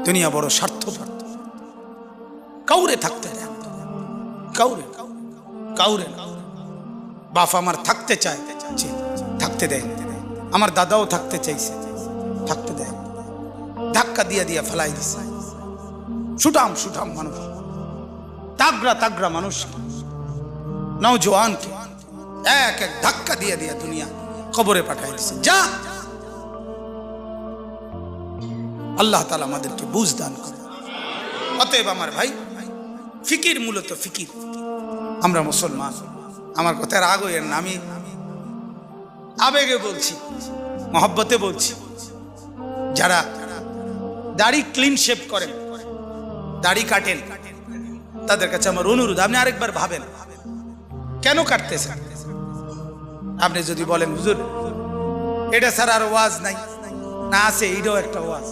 দুনিয়া বড় স্বার্থপর, কাউরে থাকতে দেয়, কাউরে কাউরে। বাপ আমার থাকতে চায়, থাকতে দেয়। আমার দাদাও থাকতে চাইছে, থাকতে দেয়। ধাক্কা দিয়া দিয়া ফেলাই দিছে। সুঠাম সুঠাম মানুষ, তাগড়া তাগড়া মানুষ, নওজোয়ানকে এক এক ধাক্কা দিয়ে দিয়া দুনিয়া কবরে পাঠাই দিছে। যা, আল্লাহ তাআলা আমাদেরকে বুঝ দান করে। অতএব আমার ভাই, ফিকির মূলত ফিকির। আমরা মুসলমান, আমার কথা রাগ হইয়েন না, আমি আবেগে বলছি, মহব্বতে বলছি। যারা দাড়ি ক্লিন শেভ করেন, দাড়ি কাটেন, তাদের কাছে আমার অনুরোধ, আপনি আরেকবার ভাবেন কেন কাটতেছেন। আপনি যদি বলেন হুজুর এটা ছাড়া আর ওয়াজ নাই, না আছে, এইটাও একটা ওয়াজ।